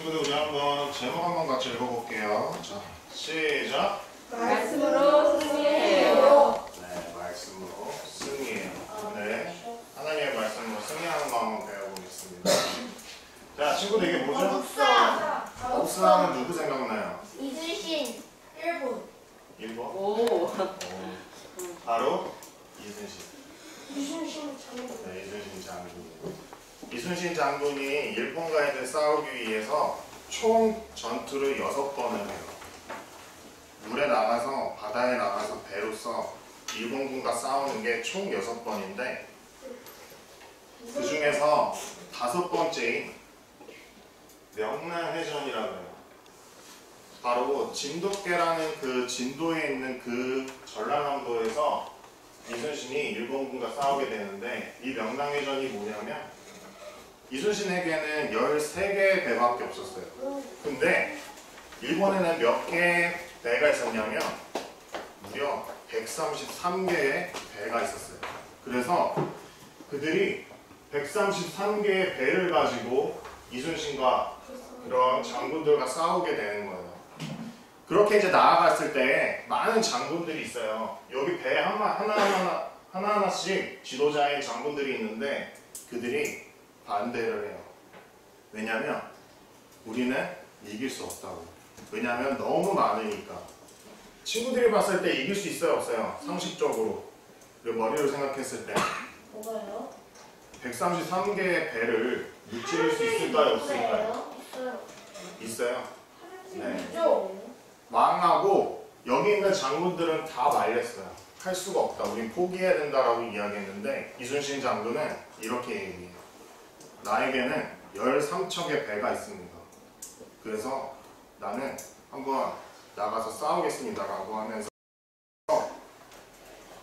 친구들 우리 한번 제목 한번 같이 읽어볼게요. 자, 시작. 말씀으로 승리해요. 네, 말씀으로 승리해요. 네, 하나님의 말씀으로 승리하는 거 한번 배워보겠습니다. 자, 친구들 이게 뭐죠? 목사하면 누구 생각나요? 이순신 1분 1번? 오. 바로 이순신. 이순신 장군 네, 이순신 장군. 이순신 장군이 일본과 애들 싸우기 위해서 총 전투를 6번을 해요. 물에 나가서 바다에 나가서 배로서 일본군과 싸우는 게 총 6번인데 그 중에서 5번째인 명랑해전이라고 해요. 바로 진돗개라는 그 진도에 있는 그 전라남도에서 이순신이 일본군과 싸우게 되는데 이 명랑해전이 뭐냐면 이순신에게는 13개의 배밖에 없었어요. 근데 일본에는 몇 개의 배가 있었냐면 무려 133개의 배가 있었어요. 그래서 그들이 133개의 배를 가지고 이순신과 그런 장군들과 싸우게 되는 거예요. 그렇게 이제 나아갔을 때 많은 장군들이 있어요. 여기 배 하나하나씩 지도자인 장군들이 있는데 그들이 반대를 해요. 왜냐면 우리는 이길 수 없다고. 왜냐면 너무 많으니까. 친구들이 봤을 때 이길 수 있어요, 없어요? 상식적으로. 그리고 머리로 생각했을 때 뭐가요? 133개의 배를 무찌를 수 있을까요, 없을까요? 있어요. 네. 있죠? 왕하고 여기 있는 장군들은 다 말렸어요. 할 수가 없다. 우린 포기해야 된다라고 이야기했는데 이순신 장군은 이렇게 얘기해요. 나에게는 13척의 배가 있습니다. 그래서 나는 한번 나가서 싸우겠습니다 라고 하면서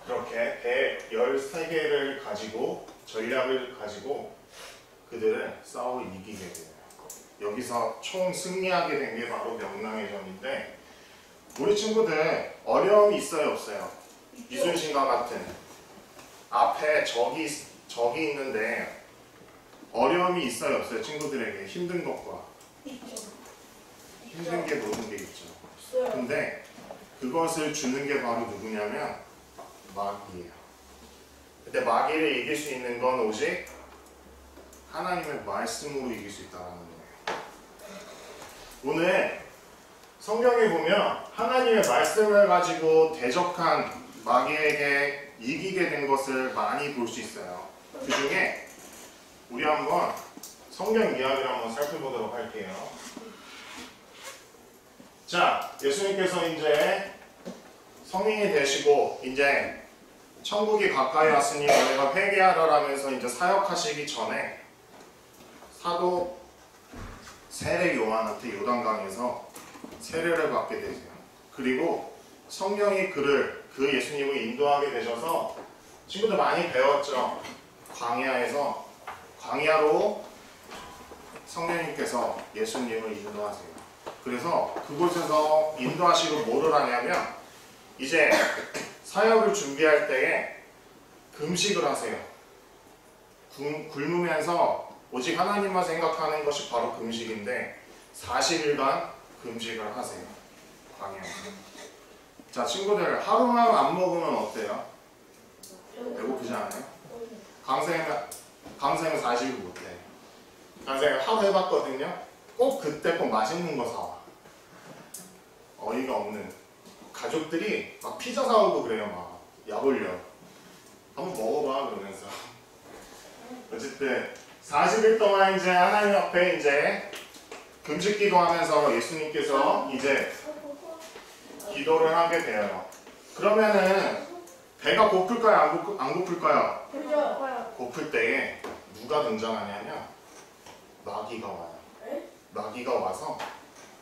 그렇게 배 13개를 가지고 전략을 가지고 그들을 싸워 이기게 돼요. 여기서 총 승리하게 된 게 바로 명랑해전인데 우리 친구들 어려움이 있어요, 없어요? 이순신과 같은 앞에 적이 있는데 어려움이 있어요, 없어요? 친구들에게 힘든 것과 힘든 게 모든 게 있죠. 근데 그것을 주는 게 바로 누구냐면 마귀예요. 근데 마귀를 이길 수 있는 건 오직 하나님의 말씀으로 이길 수 있다는 거예요. 오늘 성경에 보면 하나님의 말씀을 가지고 대적한 마귀에게 이기게 된 것을 많이 볼 수 있어요. 그 중에 우리 한번 성경 이야기를 한번 살펴보도록 할게요. 자, 예수님께서 이제 성인이 되시고 이제 천국이 가까이 왔으니 너희가 회개하라라면서 이제 사역하시기 전에 사도 세례 요한한테 요단강에서 세례를 받게 되세요. 그리고 성령이 그 예수님을 인도하게 되셔서 친구들 많이 배웠죠. 광야로 성령님께서 예수님을 인도하세요. 그래서 그곳에서 인도하시고 뭐를 하냐면 이제 사역을 준비할 때에 금식을 하세요. 굶으면서 오직 하나님만 생각하는 것이 바로 금식인데 40일간 금식을 하세요. 광야에서. 자, 친구들 하루만 안 먹으면 어때요? 배고프지 않아요? 강생은 40일 못해. 강생은 하루 해봤거든요. 꼭 그때 꼭 맛있는 거 사와. 어이가 없는 가족들이 막 피자 사오고 그래요. 막 야벌려. 한번 먹어봐 그러면서. 어쨌든 40일 동안 이제 하나님 앞에 이제 금식 기도하면서 예수님께서 이제 기도를 하게 돼요. 그러면은 배가 고플까요? 안 고플까요? 고플 때에 누가 등장하냐면 마귀가 와요. 마귀가 와서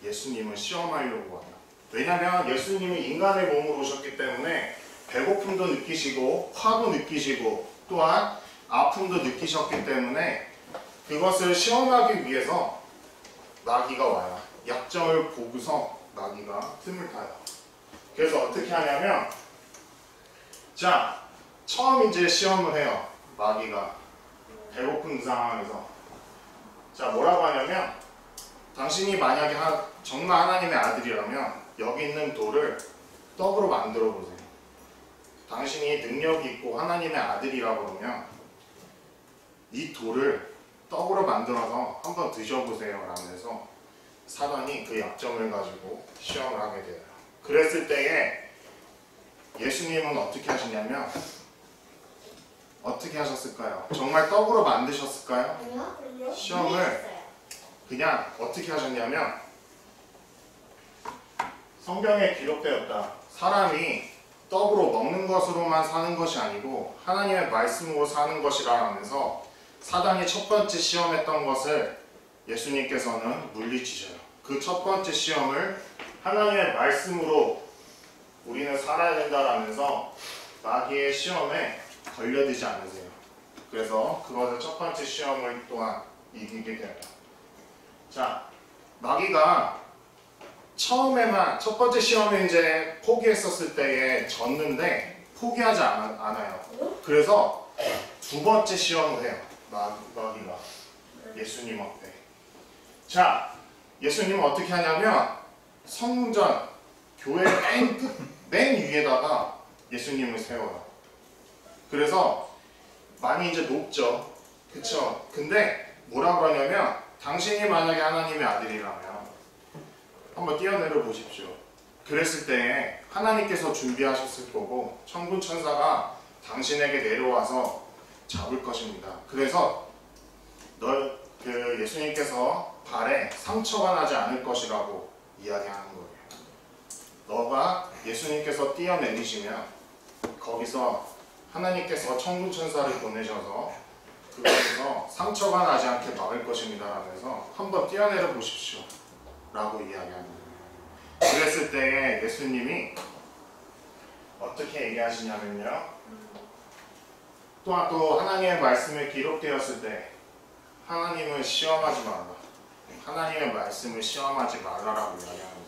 예수님을 시험하려고 와요. 왜냐하면 예수님은 인간의 몸으로 오셨기 때문에 배고픔도 느끼시고 화도 느끼시고 또한 아픔도 느끼셨기 때문에 그것을 시험하기 위해서 마귀가 와요. 약점을 보고서 마귀가 틈을 타요. 그래서 어떻게 하냐면 자, 처음 이제 시험을 해요. 마귀가 배고픈 상황에서 자, 뭐라고 하냐면 당신이 만약에 정말 하나님의 아들이라면 여기 있는 돌을 떡으로 만들어 보세요. 당신이 능력이 있고 하나님의 아들이라 그러면 이 돌을 떡으로 만들어서 한번 드셔보세요 라면서 사단이 그 약점을 가지고 시험을 하게 돼요. 그랬을 때에 예수님은 어떻게 하시냐면 어떻게 하셨을까요? 정말 떡으로 만드셨을까요? 아니요? 시험을 그냥 어떻게 하셨냐면 성경에 기록되었다. 사람이 떡으로 먹는 것으로만 사는 것이 아니고 하나님의 말씀으로 사는 것이라 하면서 사단이 첫 번째 시험했던 것을 예수님께서는 물리치셔요. 그 첫 번째 시험을 하나님의 말씀으로 우리는 살아야 된다라면서 마귀의 시험에 걸려들지 않으세요. 그래서 그것을 첫 번째 시험을 또한 이기게 됩니다. 자, 마귀가 처음에만 첫 번째 시험에 이제 포기했었을 때에 졌는데 포기하지 않아요. 그래서 두 번째 시험을 해요. 마귀가 예수님 앞에. 자, 예수님은 어떻게 하냐면 성전 교회 맨 위에다가 예수님을 세워요. 그래서 많이 이제 높죠. 그쵸? 근데 뭐라 그러냐면 당신이 만약에 하나님의 아들이라면 한번 뛰어내려 보십시오. 그랬을 때 하나님께서 준비하셨을 거고 천군 천사가 당신에게 내려와서 잡을 것입니다. 그래서 예수님께서 발에 상처가 나지 않을 것이라고 이야기하는 거예요. 너가 예수님께서 뛰어내리시면 거기서 하나님께서 천군 천사를 보내셔서 그곳에서 상처가 나지 않게 막을 것입니다 라면서 한번 뛰어내려 보십시오 라고 이야기합니다. 그랬을 때에 예수님이 어떻게 얘기하시냐면요, 또한 또 하나님의 말씀에 기록되었을 때 하나님을 시험하지 말라, 하나님의 말씀을 시험하지 말라라고 이야기하는 거예요.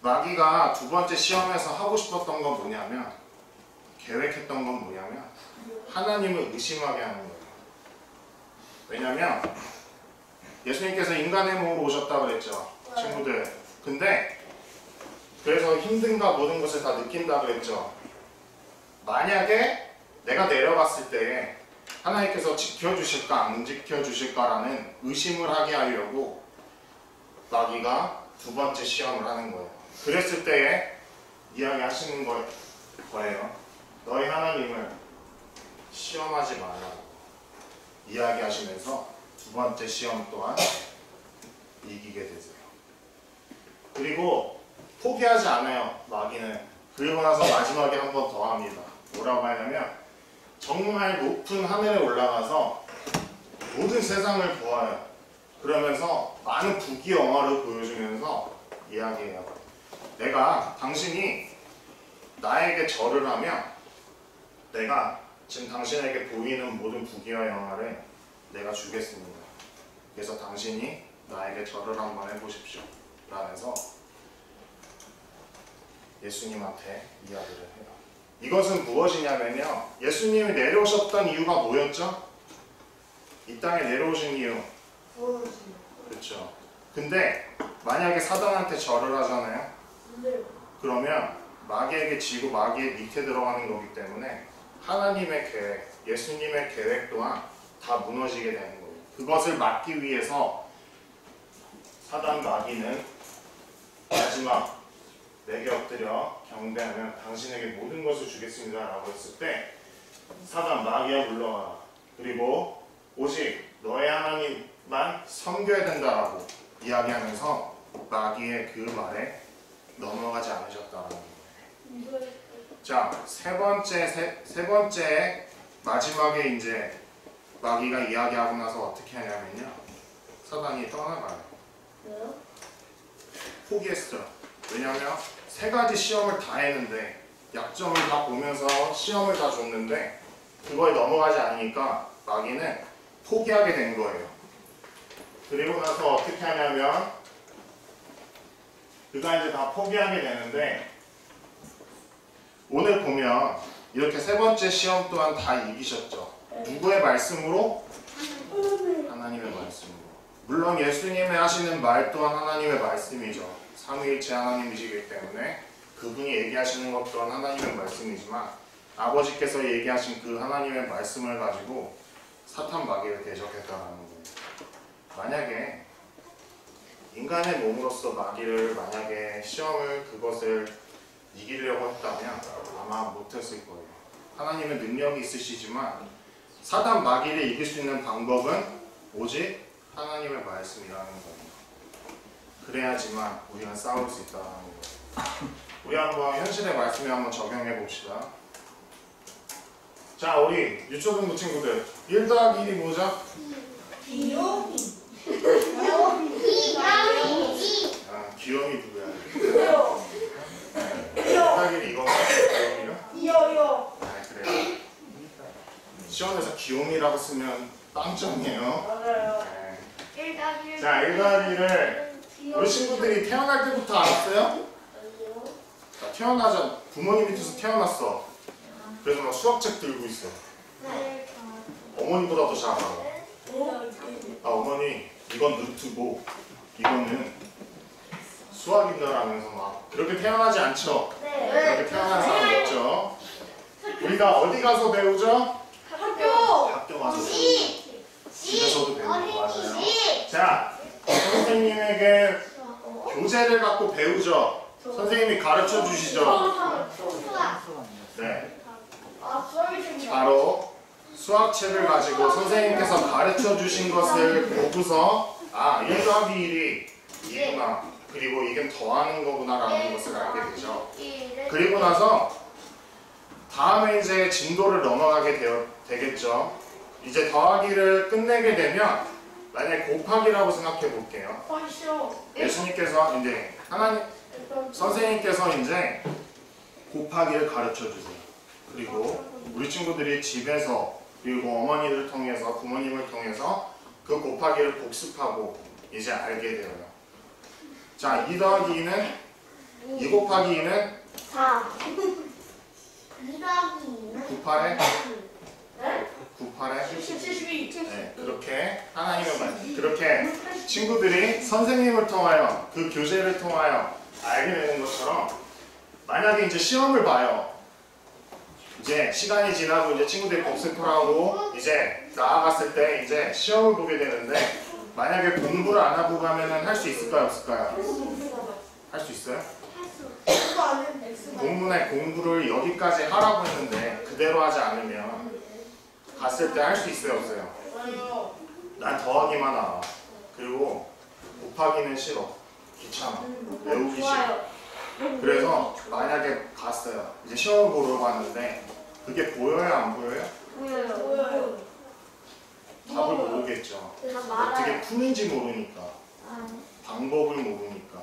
마귀가 두 번째 시험에서 하고 싶었던 건 뭐냐면, 계획했던 건 뭐냐면 하나님을 의심하게 하는 거예요. 왜냐면 예수님께서 인간의 몸으로 오셨다고 그랬죠, 친구들. 근데 그래서 힘든가 모든 것을 다 느낀다 그랬죠. 만약에 내가 내려갔을 때 하나님께서 지켜주실까 안 지켜주실까라는 의심을 하게 하려고 마귀가 두 번째 시험을 하는 거예요. 그랬을 때에 이야기하시는 거예요. 너희 하나님을 시험하지 말라고 이야기하시면서 두 번째 시험 또한 이기게 되세요. 그리고 포기하지 않아요, 마귀는. 그리고 나서 마지막에 한 번 더 합니다. 뭐라고 하냐면 정말 높은 하늘에 올라가서 모든 세상을 보아요. 그러면서 많은 부귀영화를 보여주면서 이야기해요. 당신이 나에게 절을 하면 내가 지금 당신에게 보이는 모든 부귀와 영화를 내가 주겠습니다. 그래서 당신이 나에게 절을 한번 해보십시오 라면서 예수님한테 이야기를 해요. 이것은 무엇이냐면요, 예수님이 내려오셨던 이유가 뭐였죠? 이 땅에 내려오신 이유. 그렇죠. 근데 만약에 사단한테 절을 하잖아요. 그러면 마귀에게 지고 마귀의 밑에 들어가는 거기 때문에 하나님의 계획, 예수님의 계획 또한 다 무너지게 되는 거예요. 그것을 막기 위해서 사단 마귀는 마지막 내게 엎드려 경배하면 당신에게 모든 것을 주겠습니다 라고 했을 때 사단 마귀야 물러가라. 그리고 오직 너의 하나님만 섬겨야 된다라고 이야기하면서 마귀의 그 말에 넘어가지 않으셨다라는 거예요. 자, 세 번째 마지막에 이제 마귀가 이야기하고 나서 어떻게 하냐면요, 사단이 떠나가요. 왜요? 포기했어요. 왜냐하면 세 가지 시험을 다 했는데, 약점을 다 보면서 시험을 다 줬는데 그거에 넘어가지 않으니까 마귀는 포기하게 된 거예요. 그리고 나서 어떻게 하냐면 그가 이제 다 포기하게 되는데, 오늘 보면 이렇게 세 번째 시험 또한 다 이기셨죠. 누구의 말씀으로? 하나님의 물론 예수님이 하시는 말 또한 하나님의 말씀이죠. 삼위일체 하나님이시기 때문에 그분이 얘기하시는 것 또한 하나님의 말씀이지만 아버지께서 얘기하신 그 하나님의 말씀을 가지고 사탄 마귀를 대적했다는 거예요. 만약에 인간의 몸으로서 마귀를 만약에 시험을 그것을 이기려고 했다면 아마 못했을 거예요. 하나님은 능력이 있으시지만 사탄 마귀를 이길 수 있는 방법은 오직 하나님의 말씀이라는 거예요. 그래야지만 우리가 싸울 수 있다는 거예요. 우리 한번 현실의 말씀에 한번 적용해 봅시다. 자, 우리 유초등부 친구들 1 더하기 1이 뭐죠? 귀요미. 아, 귀요미 누구야? 1 더하기 1 이건가? 귀요미가? 이요요. 아, 그래요. 시험에서 귀요미라고 쓰면 빵점이에요. 맞아요. 네. 자, 1 더하기 1을 우리 친구들이 태어날 때부터 알았어요? 자, 태어나자 부모님 밑에서 태어났어. 그래서 막 수학책 들고 있어. 어머니보다 더 잘 알아. 아, 어머니 이건 루트고 이거는 수학인가라면서 막 그렇게 태어나지 않죠? 그렇게 태어난 사람 없죠? 우리가 어디 가서 배우죠? 학교 가서 배우죠. 집에서도 배우고 맞아요. 자, 선생님에게 교재를 갖고 배우죠. 선생님이 가르쳐 주시죠. 네, 바로 수학책을 가지고 선생님께서 가르쳐 주신 것을 보고서 아, 1 더하기 1이 이구나. 그리고 이게 더하는 거구나라는 것을 알게 되죠. 그리고 나서 다음에 이제 진도를 넘어가게 되겠죠. 이제 더하기를 끝내게 되면 만약에 곱하기라고 생각해 볼게요. 예수님께서 이제 하나님 선생님께서 이제 곱하기를 가르쳐 주세요. 그리고 우리 친구들이 집에서 그리고 어머니를 통해서 부모님을 통해서 그 곱하기를 복습하고 이제 알게 되어요. 자, 2 더하기 2는 2 곱하기 2는 4. 2 더하기 2는 98에 98에 72. 네, 그렇게 하나님의 말 그렇게 친구들이 선생님을 통하여 그 교재를 통하여 알게 되는 것처럼 만약에 이제 시험을 봐요. 이제 시간이 지나고 이제 친구들이 복습을 하고 이제 나아갔을 때 이제 시험을 보게 되는데 만약에 공부를 안 하고 가면은 할 수 있을까요, 없을까요? 할 수 있어요? 공문에 공부를 여기까지 하라고 했는데 그대로 하지 않으면 갔을 때 할 수 있어요, 없어요? 난 더하기만 알아. 그리고 곱하기는 싫어. 귀찮아. 외우기 싫어. 그래서 만약에 갔어요. 이제 시험을 보러 갔는데 그게 보여요, 안 보여요? 답을 모르겠죠. 어떻게 푸는지 모르니까. 방법을 모르니까.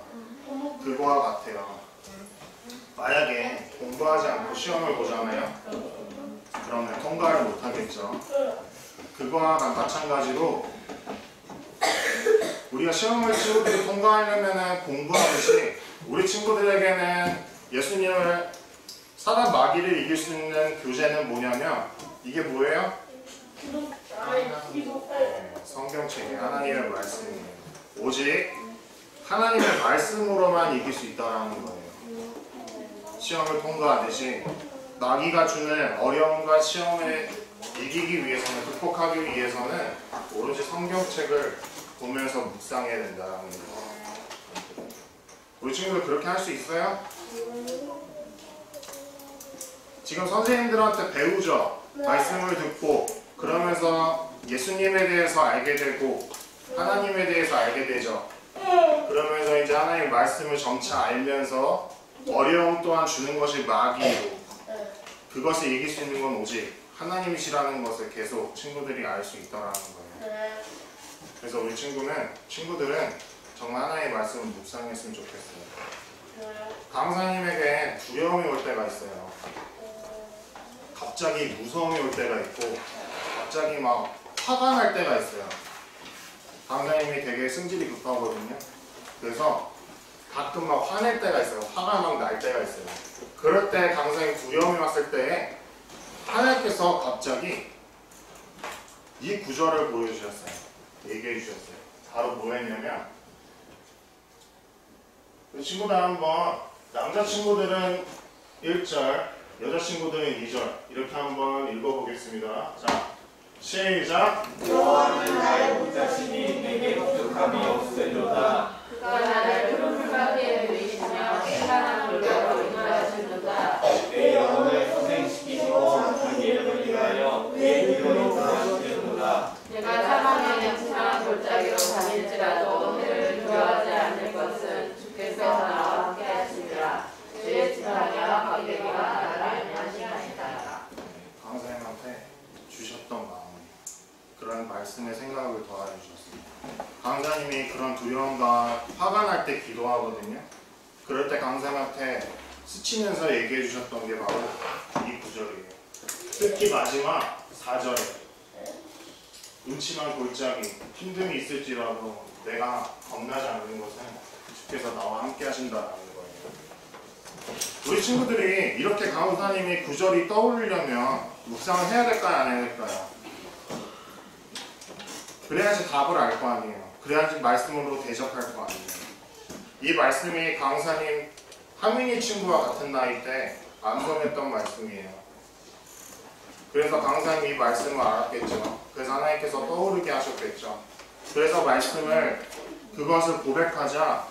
그거와 같아요. 만약에 공부하지 않고 시험을 보잖아요. 그러면 통과를 못하겠죠. 그거와 마찬가지로 우리가 시험을 치고도 통과하려면 공부하듯이 우리 친구들에게는 예수님을 사단 마귀를 이길 수 있는 교재는 뭐냐면 이게 뭐예요? 네, 성경책이 하나님의 말씀이에요. 오직 하나님의 말씀으로만 이길 수 있다는 거예요. 시험을 통과하듯이 마귀가 주는 어려움과 시험을 이기기 위해서는 극복하기 위해서는 오로지 성경책을 보면서 묵상해야 된다는 거예요. 우리 친구들 그렇게 할 수 있어요? 지금 선생님들한테 배우죠? 말씀을 듣고 그러면서 예수님에 대해서 알게 되고 하나님에 대해서 알게 되죠. 그러면서 이제 하나님의 말씀을 점차 알면서 어려움 또한 주는 것이 마귀이고 그것을 이길 수 있는 건 오직 하나님이시라는 것을 계속 친구들이 알 수 있다는 거예요. 그래서 우리 친구들은 정말 하나님의 말씀을 묵상했으면 좋겠어요. 강사님에게 두려움이 올 때가 있어요. 갑자기 무서움이 올 때가 있고 갑자기 막 화가 날 때가 있어요. 강사님이 되게 승질이 급하거든요. 그래서 가끔 막 화낼 때가 있어요. 화가 막 날 때가 있어요. 그럴 때 강사님 두려움이 왔을 때 하나님께서 갑자기 이 구절을 보여주셨어요. 얘기해 주셨어요. 바로 뭐 했냐면 그 친구들 한번 남자친구들은 1절, 여자친구들은 2절 이렇게 한번 읽어보겠습니다. 자, 시작! 여호와는 나의 목자시니 내게 부족함이 없으리로다. 그가 나를 푸른 풀가지에 누이시며 신랄한 물가로 인도하시리로다. 내 영혼을 소생시키시고 자기 이름을 위하여 내 이름을 구하시리로다. 내가 사방에 맹창한 골짜기로 다닐지라도 해를 두려워하지 않을 것은 주께서 나와 함께 하시리라. 주의 지팡이와 막대기가 나를 안전하시리라. 강사님한테 주셨던 마음, 그런 말씀의 생각을 더하여 주셨습니다. 강사님이 그런 두려움과 화가 날 때 기도하거든요. 그럴 때 강사님한테 스치면서 얘기해 주셨던 게 바로 이 구절이에요. 특히 마지막 4절에 음침한 골짜기, 힘듦이 있을지라도 내가 겁나지 않는 것은 주께서 나와 함께 하신다는 거예요. 우리 친구들이 이렇게 강사님이 구절이 떠오르려면 묵상을 해야 될까요? 안 해야 될까요? 그래야지 답을 알 거 아니에요. 그래야지 말씀으로 대적할 거 아니에요. 이 말씀이 강사님 하민이 친구와 같은 나이 때 암송했던 말씀이에요. 그래서 강사님이 이 말씀을 알았겠죠. 그래서 하나님께서 떠오르게 하셨겠죠. 그래서 말씀을 그것을 고백하자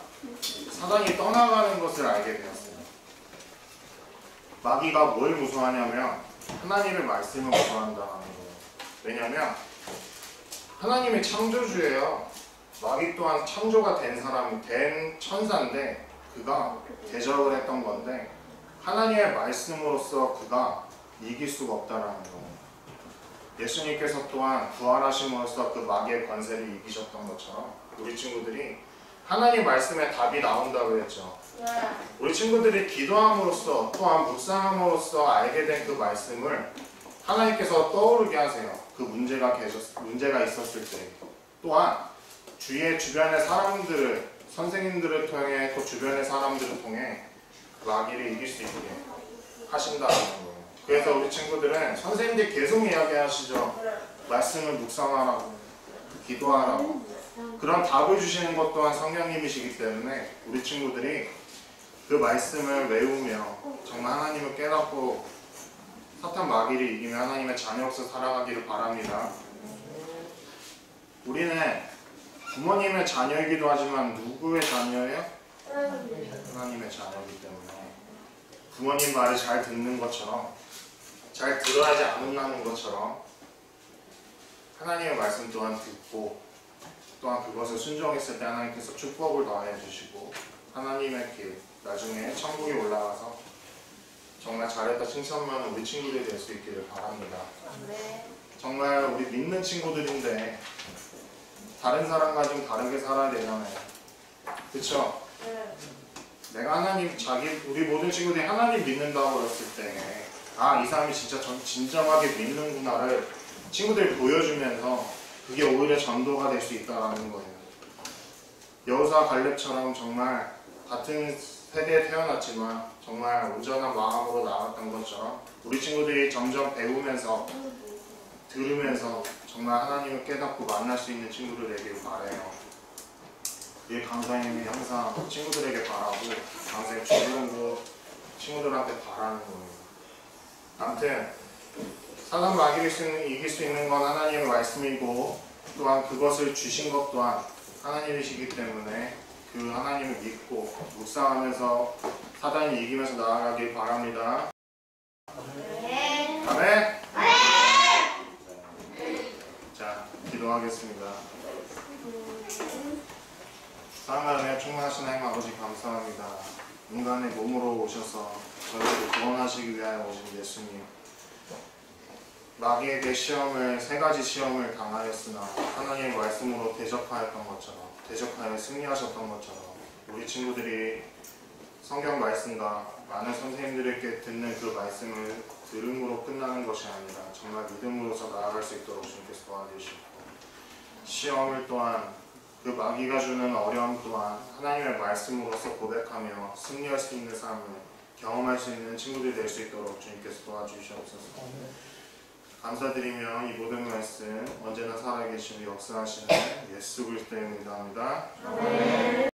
사단이 떠나가는 것을 알게 되었어요. 마귀가 뭘 무서워하냐면 하나님의 말씀을 무서워한다는 거예요. 왜냐하면 하나님이 창조주예요. 마귀 또한 창조가 된 사람, 된 천사인데 그가 대적을 했던 건데 하나님의 말씀으로서 그가 이길 수가 없다라는 거예요. 예수님께서 또한 부활하심으로써 그 마귀의 권세를 이기셨던 것처럼 우리 친구들이 하나님 말씀에 답이 나온다고 했죠. 우리 친구들이 기도함으로써 또한 묵상함으로써 알게 된 그 말씀을 하나님께서 떠오르게 하세요. 그 문제가 있었을 때 또한 주변의 사람들을 선생님들을 통해 또 주변의 사람들을 통해 마귀를 이길 수 있게 하신다는 거예요. 그래서 우리 친구들은 선생님들이 계속 이야기하시죠. 말씀을 묵상하라고 기도하라고 그런 답을 주시는 것 또한 성령님이시기 때문에 우리 친구들이 그 말씀을 외우며 정말 하나님을 깨닫고 사탄 마귀를 이기며 하나님의 자녀로서 살아가기를 바랍니다. 우리는 부모님의 자녀이기도 하지만 누구의 자녀예요? 하나님의 자녀이기 때문에 부모님 말을 잘 듣는 것처럼 잘 들어야지 안 혼나는 것처럼 하나님의 말씀 또한 듣고 또한 그것을 순종했을 때 하나님께서 축복을 더해 주시고 하나님의 길 나중에 천국에 올라가서 정말 잘했다 칭찬만 우리 친구들이 될 수 있기를 바랍니다. 정말 우리 믿는 친구들인데 다른 사람과 좀 다르게 살아야 되잖아요. 그쵸? 내가 하나님, 우리 모든 친구들이 하나님 믿는다고 그랬을 때 아, 이 사람이 진짜 진정하게 믿는구나를 친구들이 보여주면서 그게 오히려 전도가 될 수 있다는 거예요. 여호수아 갈렙처럼 정말 같은 세대에 태어났지만 정말 온전한 마음으로 나아갔던 것처럼 우리 친구들이 점점 배우면서 들으면서 정말 하나님을 깨닫고 만날 수 있는 친구들 되길 바라요. 이 강사님이 항상 친구들에게 바라고 강사님 주변도 친구들한테 바라는 거예요. 아무튼 사단 마귀를 이길 수 있는 건 하나님의 말씀이고 또한 그것을 주신 것 또한 하나님이시기 때문에 그 하나님을 믿고 묵상하면서 사단이 이기면서 나아가길 바랍니다. 아멘. 자, 기도하겠습니다. 사랑하는 충만하신 하나님 아버지 감사합니다. 인간의 몸으로 오셔서 저희를 구원하시기 위하여 오신 예수님. 마귀에게 세 가지 시험을 당하였으나 하나님의 말씀으로 대적하였던 것처럼 대적하여 승리하셨던 것처럼 우리 친구들이 성경 말씀과 많은 선생님들에게 듣는 그 말씀을 들음으로 끝나는 것이 아니라 정말 믿음으로서 나아갈 수 있도록 주님께서 도와주시고 시험을 또한 그 마귀가 주는 어려움 또한 하나님의 말씀으로서 고백하며 승리할 수 있는 삶을 경험할 수 있는 친구들이 될 수 있도록 주님께서 도와주시옵소서. 감사드리며 이 모든 말씀 언제나 살아계시고 역사하시는 예수 그리스도의 이름으로 합니다.